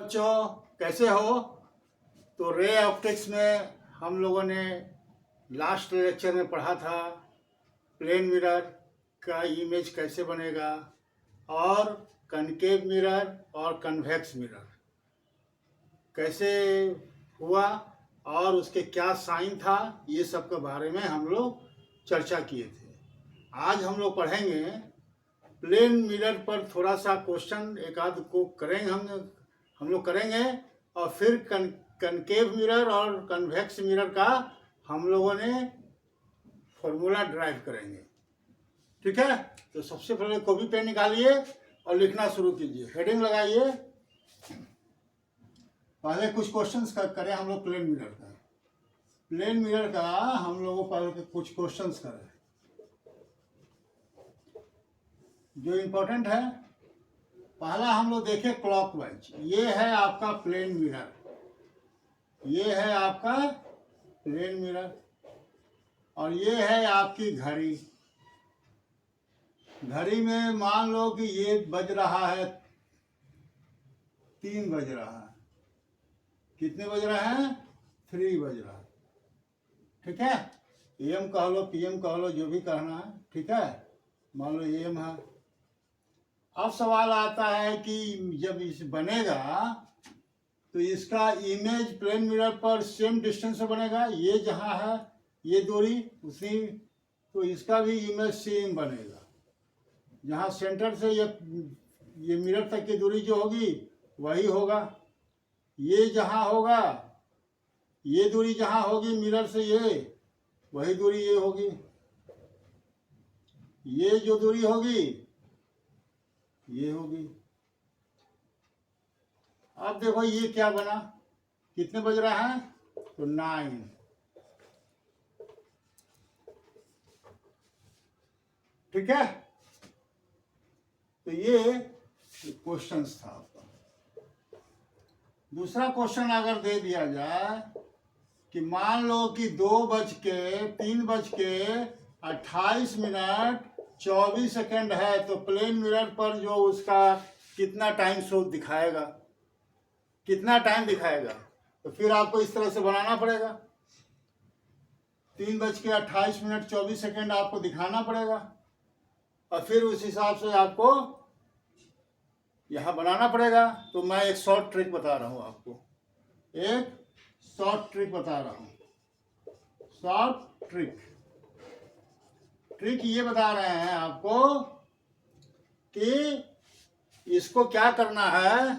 बच्चों कैसे हो। तो रे ऑप्टिक्स में हम लोगों ने लास्ट लेक्चर में पढ़ा था प्लेन मिरर का इमेज कैसे बनेगा और कनकेव मिरर और कन्वेक्स मिरर कैसे हुआ और उसके क्या साइन था, ये सब के बारे में हम लोग चर्चा किए थे। आज हम लोग पढ़ेंगे प्लेन मिरर पर थोड़ा सा क्वेश्चन एक आध को करेंगे हम लोग करेंगे और फिर कनकेव मिरर और कन्वेक्स मिरर का हम लोगों ने फॉर्मूला ड्राइव करेंगे। ठीक है, तो सबसे पहले कॉपी पेन निकालिए और लिखना शुरू कीजिए, हेडिंग लगाइए। पहले कुछ क्वेश्चंस करें हम लोग प्लेन मिरर का हम लोगों पहले कुछ क्वेश्चंस करें जो इम्पोर्टेंट है। पहला हम लोग देखें क्लॉकवाइज। ये है आपका प्लेन मिरर, ये है आपका प्लेन मिरर और ये है आपकी घड़ी। घड़ी में मान लो कि ये बज रहा है 3 बज रहा है। कितने बज रहा है? 3 बज रहा है। ठीक है, एम कह लो पीएम कह लो, जो भी कहना है। ठीक है, मान लो एम है। अब सवाल आता है कि जब इस बनेगा तो इसका इमेज प्लेन मिरर पर सेम डिस्टेंस से बनेगा। ये जहाँ है ये दूरी उसी, तो इसका भी इमेज सेम बनेगा। जहाँ सेंटर से ये मिरर तक की दूरी जो होगी वही होगा। ये जहाँ होगा, ये दूरी जहाँ होगी मिरर से ये, वही दूरी ये होगी। ये जो दूरी होगी ये होगी। अब देखो ये क्या बना, कितने बज रहा है? तो 9। ठीक है, तो ये क्वेश्चंस था आपका। दूसरा क्वेश्चन अगर दे दिया जाए कि मान लो कि 3:28 है, तो प्लेन मिरर पर जो उसका कितना टाइम शो दिखाएगा, कितना टाइम दिखाएगा, तो फिर आपको इस तरह से बनाना पड़ेगा। 3:28 आपको दिखाना पड़ेगा और फिर उस हिसाब से आपको यहाँ बनाना पड़ेगा। तो मैं एक शॉर्ट ट्रिक बता रहा हूँ आपको, एक शॉर्ट ट्रिक बता रहा हूँ। शॉर्ट ट्रिक ये बता रहे हैं आपको कि इसको क्या करना है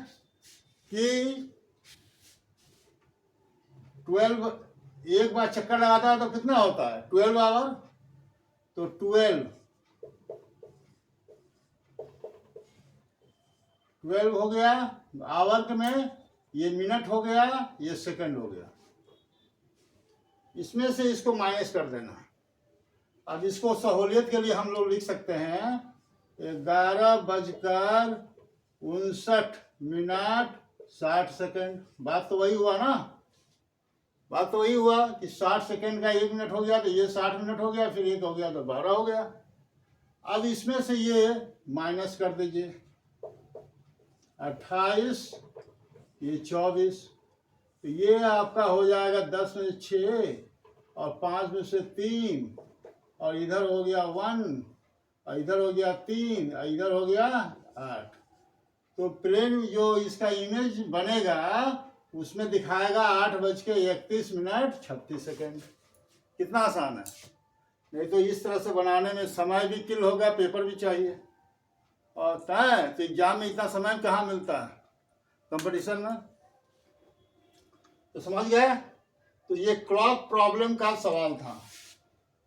कि 12 एक बार चक्कर लगाता है तो कितना होता है? 12 आवर। तो 12 हो गया आवर में, ये मिनट हो गया, ये सेकंड हो गया। इसमें से इसको माइनस कर देना। अब इसको सहूलियत के लिए हम लोग लिख सकते हैं 11:59 बात तो वही हुआ ना, बात तो वही हुआ कि 60 सेकंड का 1 मिनट हो गया, तो ये 60 मिनट हो गया, फिर 1 हो गया तो 12 हो गया। अब इसमें से ये माइनस कर दीजिए, 28 ये 24, तो ये आपका हो जाएगा 10 में से 6 और 5 में से 3 और इधर हो गया 1 और इधर हो गया 3 और इधर हो गया 8। तो प्लेन जो इसका इमेज बनेगा उसमें दिखाएगा 8:31 कितना आसान है। नहीं तो इस तरह से बनाने में समय भी किल होगा, पेपर भी चाहिए और तय तो एग्जाम में इतना समय कहाँ मिलता है कंपटीशन में। तो समझ गए? तो ये क्लॉक प्रॉब्लम का सवाल था।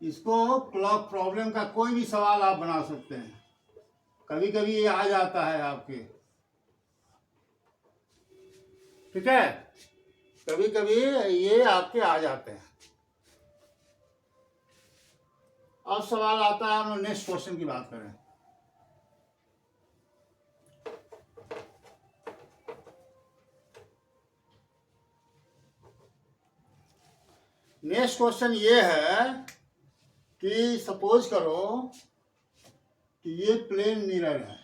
इसको क्लॉक प्रॉब्लम का कोई भी सवाल आप बना सकते हैं, कभी कभी ये आ जाता है आपके। ठीक है, कभी कभी ये आपके आ जाते हैं। अब सवाल आता है, हम नेक्स्ट क्वेश्चन की बात करें। नेक्स्ट क्वेश्चन ये है कि सपोज करो कि ये प्लेन मिरर है,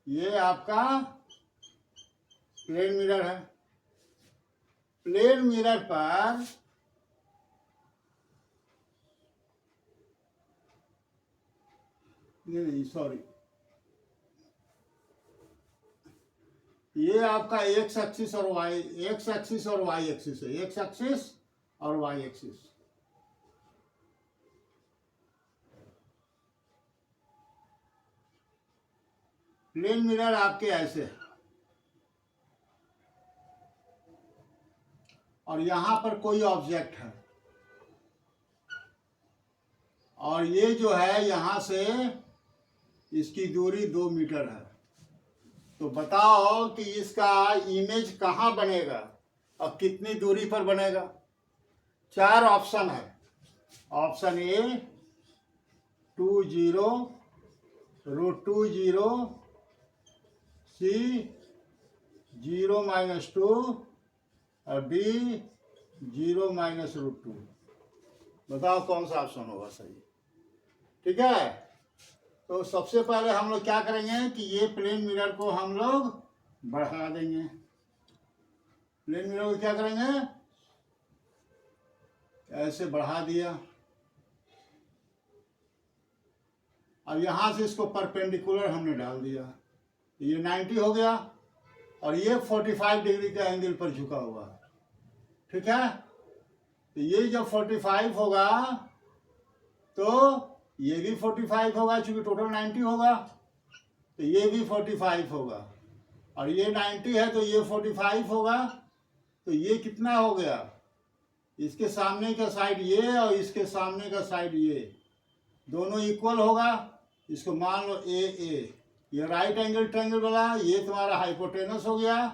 ये आपका प्लेन मिरर है। प्लेन मिरर पर नहीं सॉरी, ये आपका एक्स एक्सिस और वाई एक्सिस है, एक्स एक्सिस और वाई एक्सिस। प्लेन मिरर आपके ऐसे है और यहां पर कोई ऑब्जेक्ट है और ये जो है यहां से इसकी दूरी 2 मीटर है। तो बताओ कि इसका इमेज कहाँ बनेगा और कितनी दूरी पर बनेगा। 4 ऑप्शन है। ऑप्शन ए 2 0, √2 0, सी 0 - 2 और डी 0 - √2। बताओ कौन सा ऑप्शन होगा सही। ठीक है, तो सबसे पहले हम लोग क्या करेंगे कि ये प्लेन मिरर को हम लोग बढ़ा देंगे। प्लेन मिरर को क्या करेंगे, ऐसे बढ़ा दिया। अब यहां से इसको परपेंडिकुलर हमने डाल दिया, ये 90 हो गया और ये 45 डिग्री का एंगल पर झुका हुआ है। ठीक है, तो ये जब 45 होगा तो ये भी 45 होगा, चूंकि टोटल 90 होगा तो ये भी 45 होगा और ये 90 है तो ये 45 होगा। तो ये कितना हो गया, इसके सामने का साइड ये और इसके सामने का साइड ये दोनों इक्वल होगा। इसको मान लो ए ए, ये राइट एंगल ट्रायंगल वाला, ये तुम्हारा हाइपोटेनस हो गया।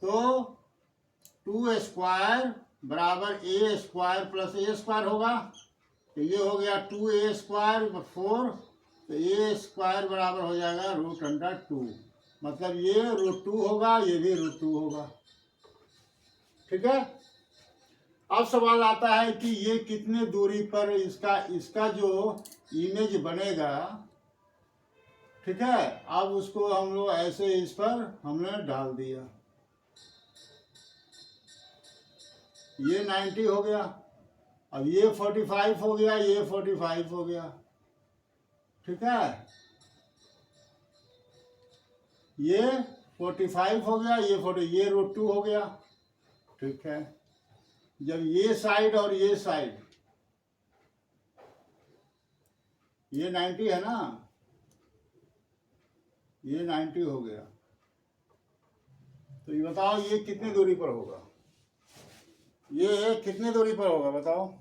तो 2 स्क्वायर बराबर ए स्क्वायर प्लस ए स्क्वायर होगा। तो ये हो गया 2a स्क्वायर 4, तो ए स्क्वायर बराबर हो जाएगा √2। मतलब ये √2 होगा, ये भी √2 होगा। ठीक है, अब सवाल आता है कि ये कितने दूरी पर इसका जो इमेज बनेगा। ठीक है, अब उसको हम लोग ऐसे इस पर हमने डाल दिया, ये 90 हो गया, अब ये 45 हो गया, ये 45 हो गया। ठीक है, ये 45 हो गया, ये √2 हो गया। ठीक है, जब ये साइड और ये साइड, ये 90 है ना, ये 90 हो गया, तो ये बताओ ये कितनी दूरी पर होगा, ये कितनी दूरी पर होगा बताओ।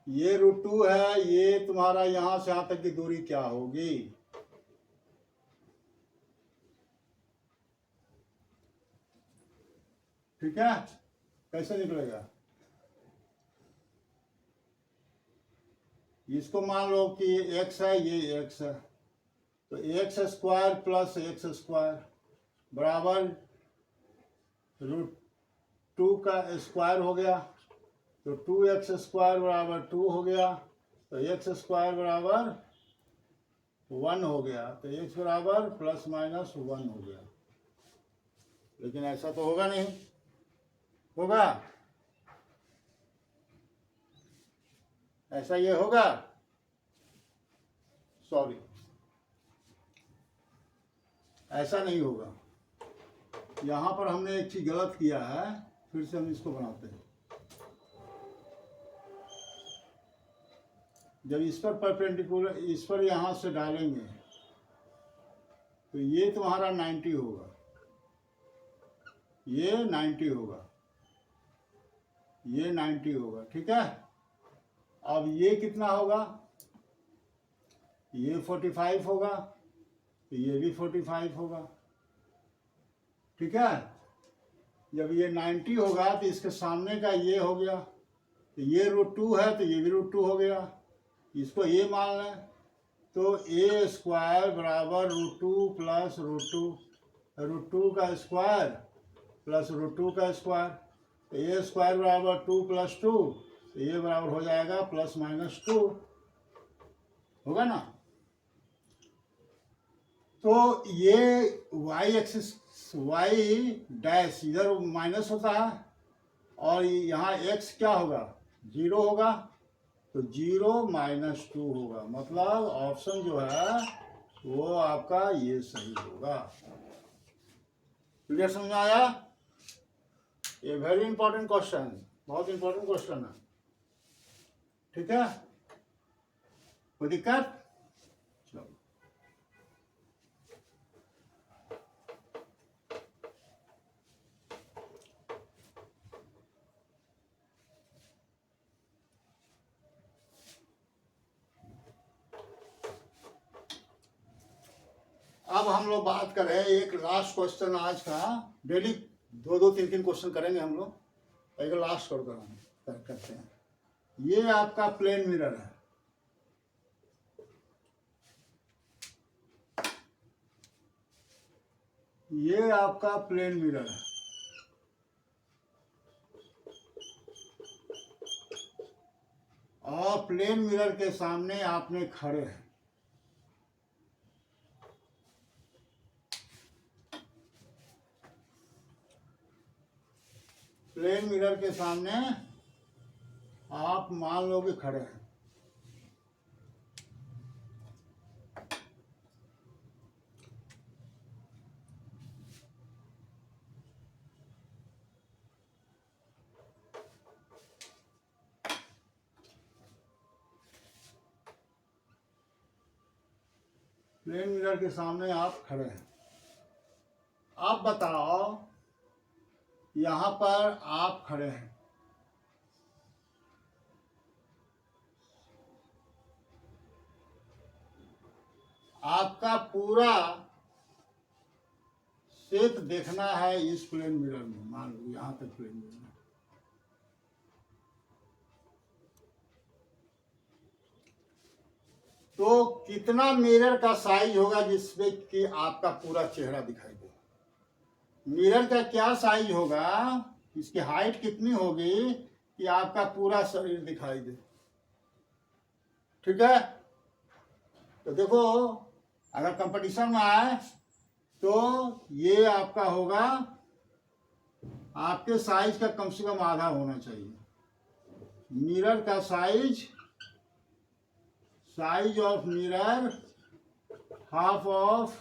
ये √2 है, ये तुम्हारा यहां से यहां तक की दूरी क्या होगी। ठीक है, कैसे निकलेगा, इसको मान लो कि x है, ये x है, तो x square plus x square बराबर √2 का स्क्वायर हो गया। तो 2x स्क्वायर बराबर 2 हो गया, तो x स्क्वायर बराबर 1 हो गया, तो x बराबर ±1 हो गया। लेकिन ऐसा तो होगा नहीं, होगा ऐसा, ये होगा, सॉरी ऐसा नहीं होगा। यहां पर हमने एक चीज गलत किया है, फिर से हम इसको बनाते हैं। जब इस पर परपेंडिकुलर, इस पर यहां से डालेंगे तो ये तुम्हारा 90 होगा, ये 90 होगा, ये 90 होगा। ठीक है, अब ये कितना होगा, ये 45 होगा, तो ये भी 45 होगा। ठीक है, जब ये 90 होगा तो इसके सामने का ये हो गया, तो ये √2 है तो ये भी √2 हो गया। इसको ये मान लें, तो a स्क्वायर बराबर √2 प्लस √2 का स्क्वायर प्लस √2 का स्क्वायर, तो a स्क्वायर बराबर 2 + 2, तो ये बराबर हो जाएगा ±2, होगा ना। तो ये वाई एक्सिस वाई डैश इधर माइनस होता है और यहाँ एक्स क्या होगा, 0 होगा, तो 0 - 2 होगा। मतलब ऑप्शन जो है वो आपका ये सही होगा। क्लियर समझ में आया? ये वेरी इंपॉर्टेंट क्वेश्चन, बहुत इंपॉर्टेंट क्वेश्चन है। ठीक है, कोई दिक्कत? चलो, अब हम लोग बात करें एक लास्ट क्वेश्चन आज का। डेली 2-2, 3-3 क्वेश्चन करेंगे हम लोग। एक लास्ट करते हैं। ये आपका प्लेन मिरर है। ये आपका प्लेन मिरर है। और प्लेन मिरर के सामने आपने खड़े हैं। प्लेन मिरर के सामने आप मान लो कि खड़े हैं। प्लेन मिरर के सामने आप खड़े हैं। आप बताओ, यहां पर आप खड़े हैं, आपका पूरा शेप देखना है इस प्लेन मिरर में। मान लो यहां तक प्लेन मिरर है। तो कितना मिरर का साइज होगा जिसमें कि आपका पूरा चेहरा दिखाई दे? मिरर का क्या साइज होगा, इसकी हाइट कितनी होगी कि आपका पूरा शरीर दिखाई दे? ठीक है, तो देखो, अगर कंपटीशन में आए तो ये आपका होगा, आपके साइज का कम से कम आधा होना चाहिए। मिरर का size of mirror half of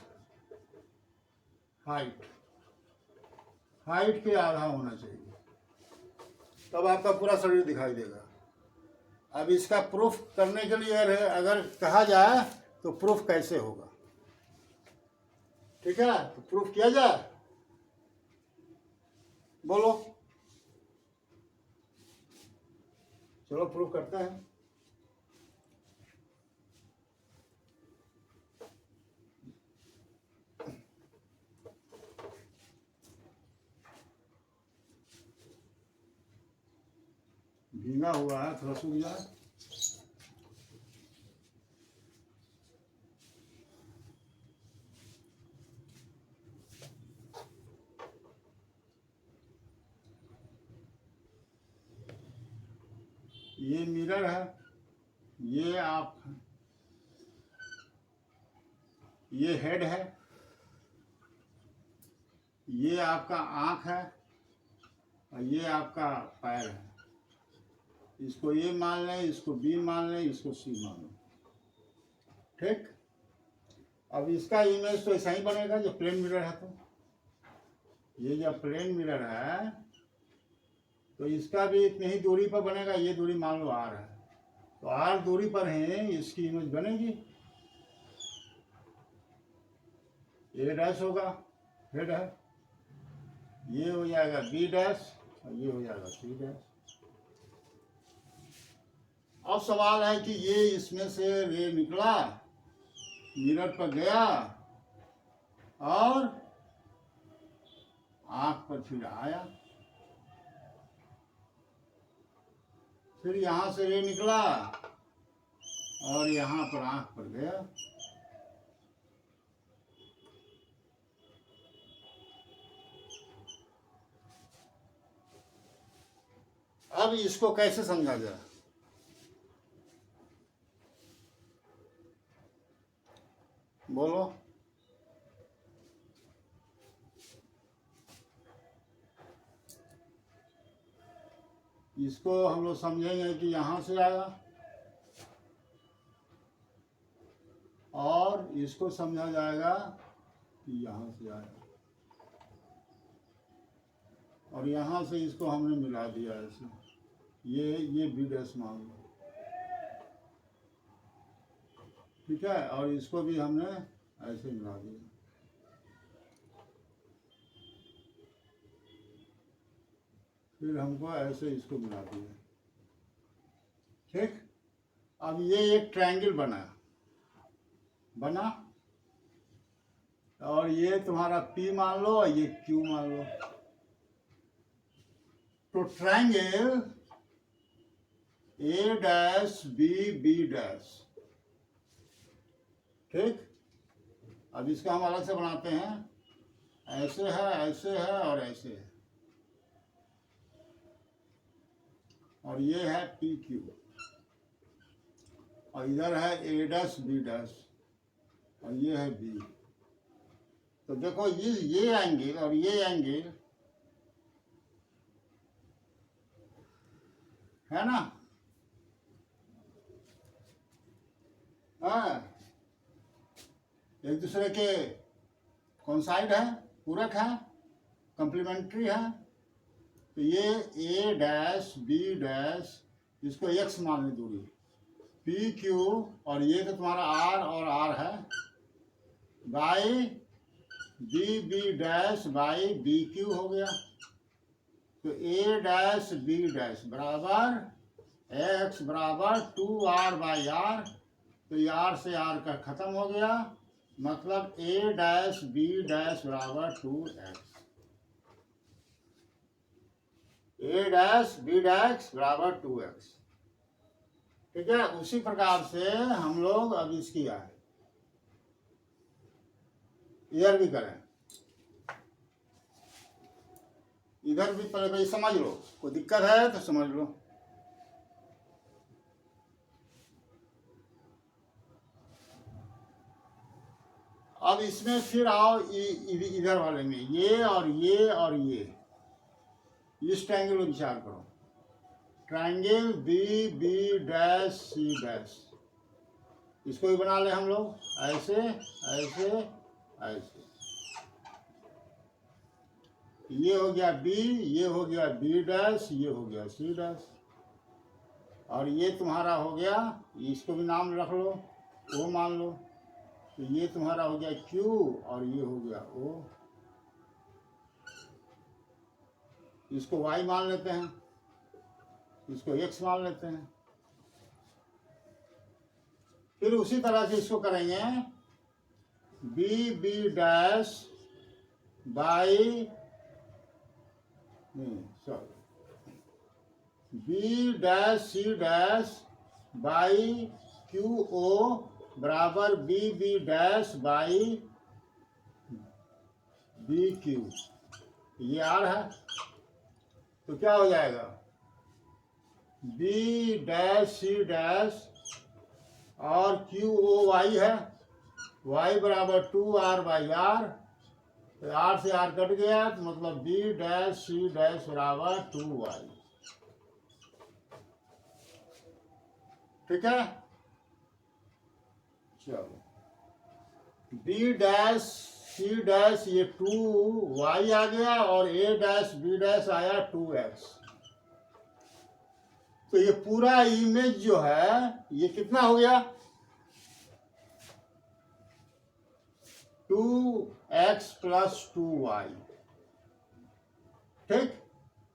height के आधा होना चाहिए, तब आपका पूरा शरीर दिखाई देगा। अब इसका प्रूफ करने के लिए अगर कहा जाए तो प्रूफ कैसे होगा? ठीक है, तो प्रूफ किया जाए, बोलो। चलो प्रूफ करते हैं। भींगा हुआ है, थोड़ा सूख जाए। ये मिरर है, ये हेड है, ये आपका आँख है और ये आपका पैर है। इसको ए मान लें, इसको बी मान लें, इसको सी मान लें। ठीक, अब इसका इमेज तो ऐसा ही बनेगा जो प्लेन मिरर है। तो ये जब प्लेन मिरर है तो इसका भी इतनी ही दूरी पर बनेगा। ये दूरी मान लो आर है, तो आर दूरी पर है, इसकी इमेज बनेगी। ए डैश होगा, हेड है, ये हो जाएगा बी डैश और ये हो जाएगा सी डैश। अब सवाल है कि ये इसमें से रे निकला, मिरर पर गया और आंख पर फिर आया, फिर यहां से रे निकला और यहां पर आंख पर गया। अब इसको कैसे समझा जाए? बोलो। इसको हम लोग समझेंगे कि यहाँ से आया, और इसको समझा जाएगा कि यहाँ से आया, और यहाँ से इसको हमने मिला दिया ऐसे, ये बी डैश मान लो, ठीक है। और इसको भी हमने ऐसे मिला दिया, फिर हमको ऐसे इसको मिला दिया, ठीक। अब ये एक ट्रायंगल बना, और ये तुम्हारा P मान लो और ये Q मान लो। तो triangle A dash B dash, ठीक। अब इसको हम अलग से बनाते हैं, ऐसे है और ऐसे है, और ये है PQ, और इधर है A डैश B डैश, और ये है B। तो देखो ये एंगल और ये एंगल है ना, हाँ, एक दूसरे के कोइंसाइड है, पूरक है, कॉम्प्लीमेंट्री है। तो ये A डैश B डैश, इसको x मान ली दूरी, PQ, और ये तो तुम्हारा R और R है, by B dash by BQ हो गया। तो A डैश B डैश बराबर x बराबर 2R बाई R, तो ये R से R का खत्म हो गया, मतलब A डैश B डैश बराबर 2x, A dash B dash बराबर 2x, ठीक है। उसी प्रकार से हम लोग अब इसकी आए, इधर भी करें, इधर भी पहले भाई समझ लो, कोई दिक्कत है तो समझ लो। अब इसमें फिर आओ इधर वाले में, ये और ये और ये, इस ट्रायंगल में विचार करो, triangle B dash C dash, इसको भी बना ले हम लोग, ऐसे ऐसे ऐसे, ये हो गया B, ये हो गया B डैश, ये हो गया C डैश, और ये तुम्हारा हो गया, इसको भी नाम रख लो, O मान लो। तो ये तुम्हारा हो गया Q, और ये हो गया O, इसको Y मान लेते हैं, इसको X मान लेते हैं। फिर उसी तरह से इसको करेंगे B dash by, sorry, B dash C dash by QO बराबर B डैश बाई BQ, ये R है। तो क्या हो जाएगा, B डैश C डैश और QO Y है, Y बराबर 2R बाई R, तो R से R कट गया, तो मतलब B डैश C डैश बराबर 2Y, ठीक है। चलो, B डैश C डैश ये 2Y आ गया, और A डैश B डैश आया 2X। तो ये पूरा इमेज जो है ये कितना हो गया, 2x प्लस 2y, ठीक।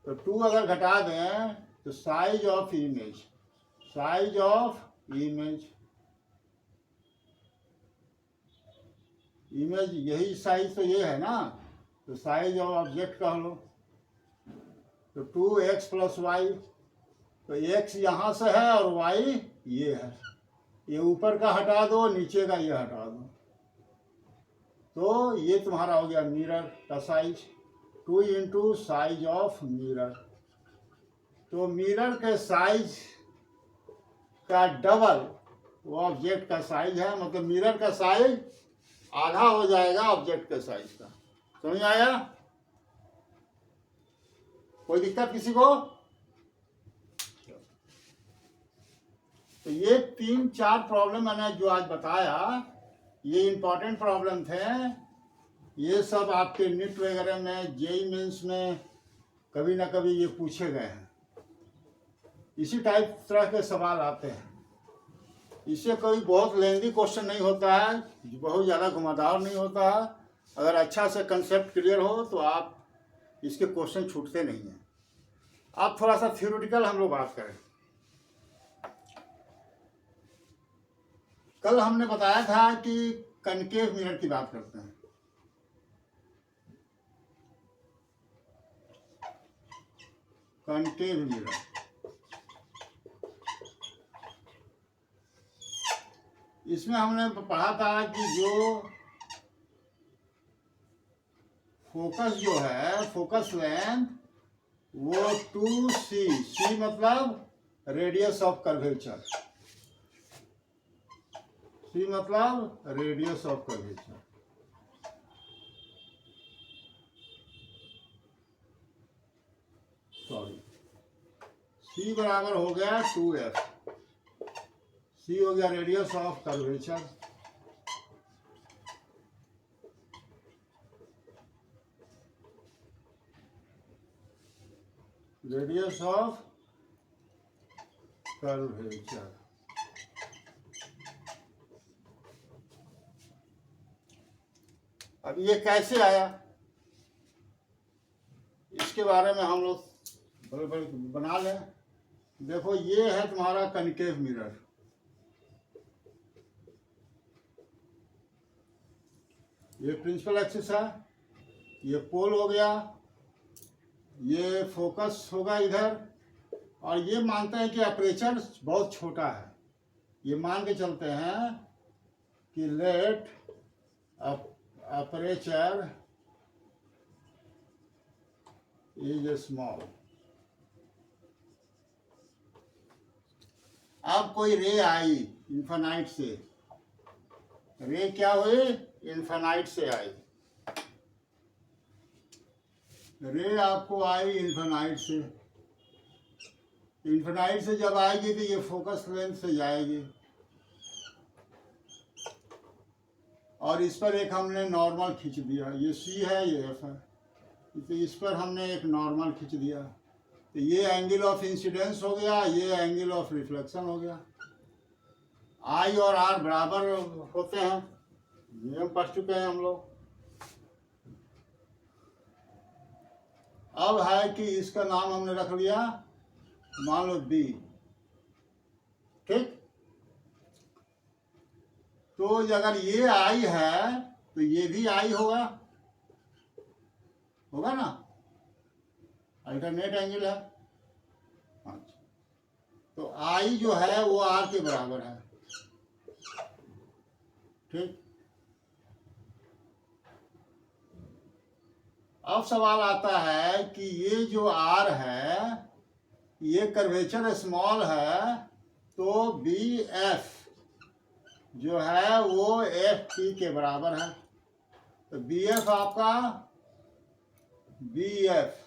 तो 2 अगर घटा दें तो साइज ऑफ इमेज, यही साइज तो ये है ना, तो साइज ऑफ ऑब्जेक्ट कह लो। तो 2x प्लस वाई, तो x यहाँ से है और y ये है, ये ऊपर का हटा दो, नीचे का ये हटा दो, तो ये तुम्हारा हो गया मिरर का size, 2 into size of mirror. तो मिरर के साइज का डबल वो ऑब्जेक्ट का साइज है, मतलब मिरर का साइज आधा हो जाएगा ऑब्जेक्ट के साइज का। समझ आया? कोई दिक्कत किसी को? तो ये 3-4 प्रॉब्लम मैंने जो आज बताया, ये इम्पोर्टेंट प्रॉब्लम थे। ये सब आपके नीट वगैरह में, जेई मेंस में कभी ना कभी ये पूछे गए हैं। इसी तरह के सवाल आते हैं। इससे कोई बहुत लेंदी क्वेश्चन नहीं होता है, बहुत ज़्यादा घुमावदार नहीं होता है। अगर अच्छा से कंसेप्ट क्लियर हो तो आप इसके क्वेश्चन छूटते नहीं हैं। अब थोड़ा सा थ्योरेटिकल हम लोग बात करें। कल हमने बताया था कि कनकेव मिरर की बात करते हैं। कनकेव मिरर, इसमें हमने पढ़ा था कि जो फोकस जो है, फोकस लेंथ वो 2c, c मतलब रेडियस ऑफ कर्वेचर, c मतलब radius of curvature. Sorry, c बराबर हो गया 2f, c हो गया radius of curvature. Radius of curvature. अब ये कैसे आया, इसके बारे में हम लोग बड़े बना लें। देखो, ये है तुम्हारा कनकेव मिरर। ये प्रिंसिपल एक्सिस है, ये पोल हो गया, ये फोकस होगा इधर, और ये मानते हैं कि अपर्चर बहुत छोटा है। ये मान के चलते हैं कि लेट अपर्चर इज स्मॉल। अब कोई रे आई इन्फिनाइट से, रे क्या हुई, इन्फिनाइट से आई, रे आपको आई इन्फिनाइट से। इन्फिनाइट से जब आएगी तो ये फोकस लेंथ से जाएगी, और इस पर एक हमने नॉर्मल खींच दिया। ये सी है, ये एफ है, तो इस पर हमने एक नॉर्मल खींच दिया। तो ये एंगल ऑफ इंसिडेंस हो गया, ये एंगल ऑफ रिफ्लेक्शन हो गया। आई और आर बराबर होते हैं, नियम पढ़ चुके हैं हम लोग। अब है कि इसका नाम हमने रख लिया, मान लो बी, ठीक। तो अगर ये आई है तो ये भी आई होगा, होगा ना, अल्टरनेट एंगल है। अच्छा, तो आई जो है वो आर के बराबर है, ठीक। अब सवाल आता है कि ये जो आर है, ये कर्वेचर स्मॉल है, तो बी एफ जो है वो एफ पी के बराबर है। तो बी एफ आपका, बी एफ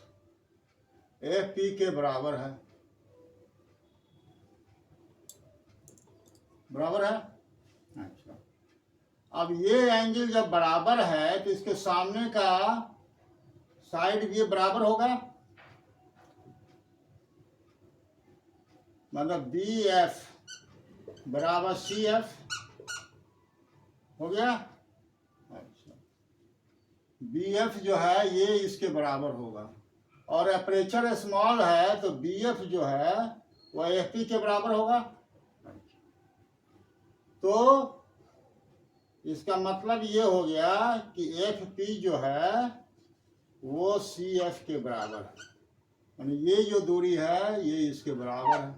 एफ पी के बराबर है, बराबर है। अच्छा, अब ये एंगल जब बराबर है तो इसके सामने का साइड भी बराबर होगा, मतलब बी एफ बराबर सी एफ हो गया। अच्छा, बी एफ जो है ये इसके बराबर होगा, और अपर्चर स्मॉल है तो बी एफ जो है वह एफ पी के बराबर होगा। तो इसका मतलब ये हो गया कि एफ पी जो है वो सी एफ के बराबर है, यानी ये जो दूरी है ये इसके बराबर है।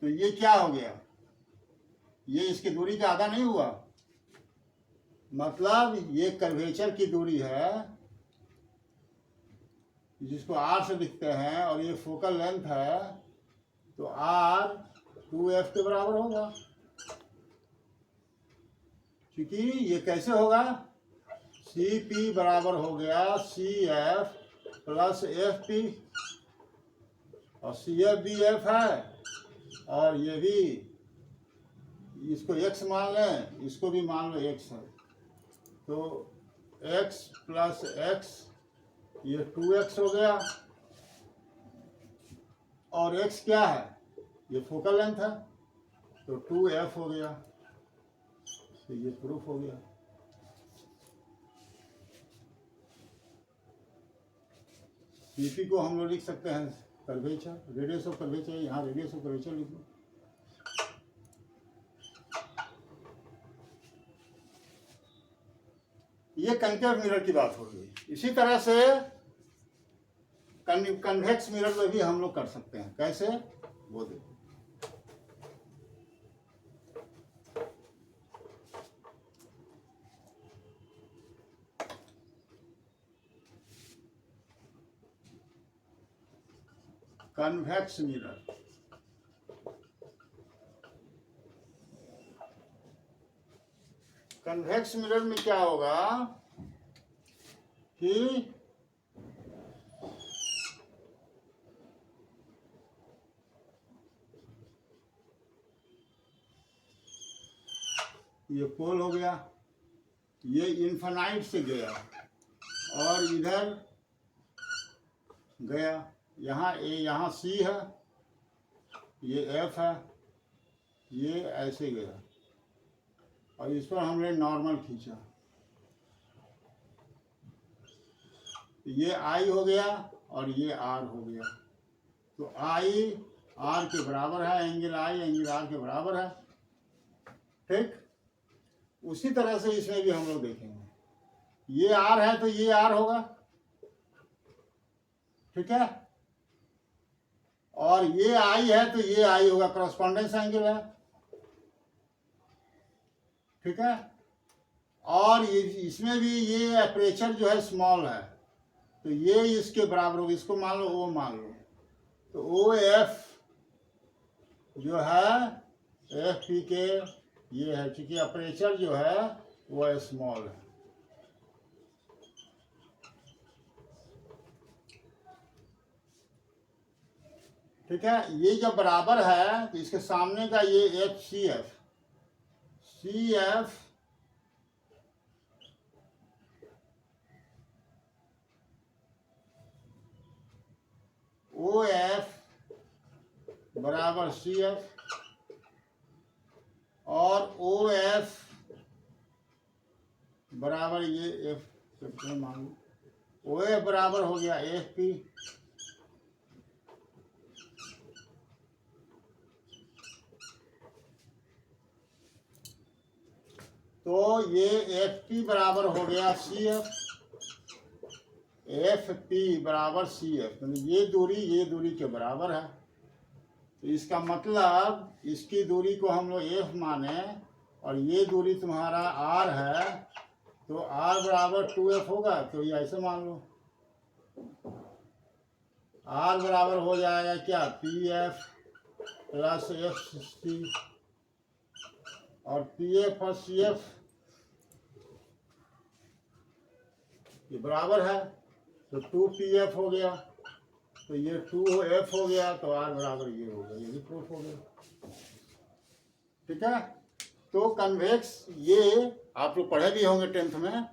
तो ये क्या हो गया, ये इसकी दूरी का आधा नहीं हुआ, मतलब ये कर्वेचर की दूरी है जिसको आर से लिखते हैं, और ये फोकल लेंथ है, तो आर 2f के बराबर होगा। क्योंकि ये कैसे होगा, सी पी बराबर हो गया C F plus F P, और सी एफ बी एफ है और ये भी, इसको x मान लें, इसको भी मान लो x है, तो x प्लस x, ये 2x हो गया, और x क्या है, ये फोकल लेंथ है, तो 2f हो गया। तो ये प्रूफ हो गया। पीपी को हम लोग लिख सकते हैं कर्वेचर, रेडियस ऑफ कर्वेचर, यहाँ रेडियस ऑफ कर्वेचर लिख लो। ये कनकेव मिरर की बात हो गई। इसी तरह से कन्वेक्स मिरर में भी हम लोग कर सकते हैं। कैसे, वो देखो। कन्वेक्स मिरर, कन्वेक्स मिरर में क्या होगा कि ये पोल हो गया, ये इन्फिनाइट से गया और इधर गया, यहाँ ए, यहाँ सी है, ये एफ है, ये ऐसे गया और इस पर हमने नॉर्मल खींचा, ये आई हो गया और ये आर हो गया। तो आई आर के बराबर है, एंगल आई एंगल आर के बराबर है। ठीक, उसी तरह से इसमें भी हम लोग देखेंगे, ये आर है तो ये आर होगा, ठीक है, और ये आई है तो ये आई होगा, करस्पॉन्डेंस एंगल है, ठीक है। और ये इसमें भी ये एपरेचर जो है स्मॉल है, तो ये इसके बराबर होगा, इसको मान लो ओ मान लो, तो ओ एफ जो है एफ पी के ये है, क्योंकि अपर्चर जो है वो स्मॉल है। ठीक है, ये जब बराबर है तो इसके सामने का ये F C F, C F O F बराबर सी एफ और ओ एफ बराबर ये एफ कैपिटल मान लो, ओ एफ बराबर हो गया एफ पी, तो ये एफ पी बराबर हो गया सी एफ, एफ पी बराबर सी एफ, ये दूरी के बराबर है। तो इसका मतलब इसकी दूरी को हम लोग एफ माने और ये दूरी तुम्हारा आर है, तो आर बराबर 2f होगा, तो ये ऐसे मान लो, आर बराबर हो जाएगा क्या, P F plus F C, और पी एफ और सी एफ ये बराबर है, तो 2pf हो गया, तो ये 2f हो गया, तो r बराबर ये हो गया, ये भी प्रूफ हो गया। ठीक है, तो कन्वेक्स ये आप लोग पढ़े भी होंगे 10th में,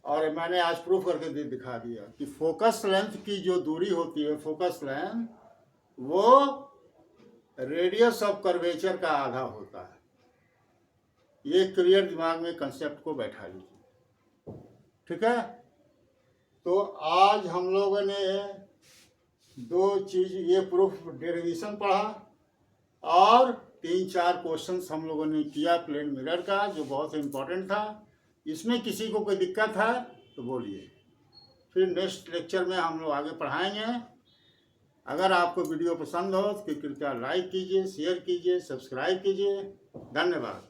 और मैंने आज प्रूफ करके दिखा दिया कि फोकस लेंथ की जो दूरी होती है, फोकस लेंथ वो रेडियस ऑफ कर्वेचर का आधा होता है। ये क्लियर दिमाग में कंसेप्ट को बैठा लीजिए। ठीक है, तो आज हम लोगों ने दो चीज, ये प्रूफ डेरिवेशन पढ़ा और 3-4 क्वेश्चंस हम लोगों ने किया प्लेन मिरर का, जो बहुत इम्पोर्टेंट था। इसमें किसी को कोई दिक्कत है तो बोलिए, फिर नेक्स्ट लेक्चर में हम लोग आगे पढ़ाएंगे। अगर आपको वीडियो पसंद हो तो कृपया लाइक कीजिए, शेयर कीजिए, सब्सक्राइब कीजिए। धन्यवाद।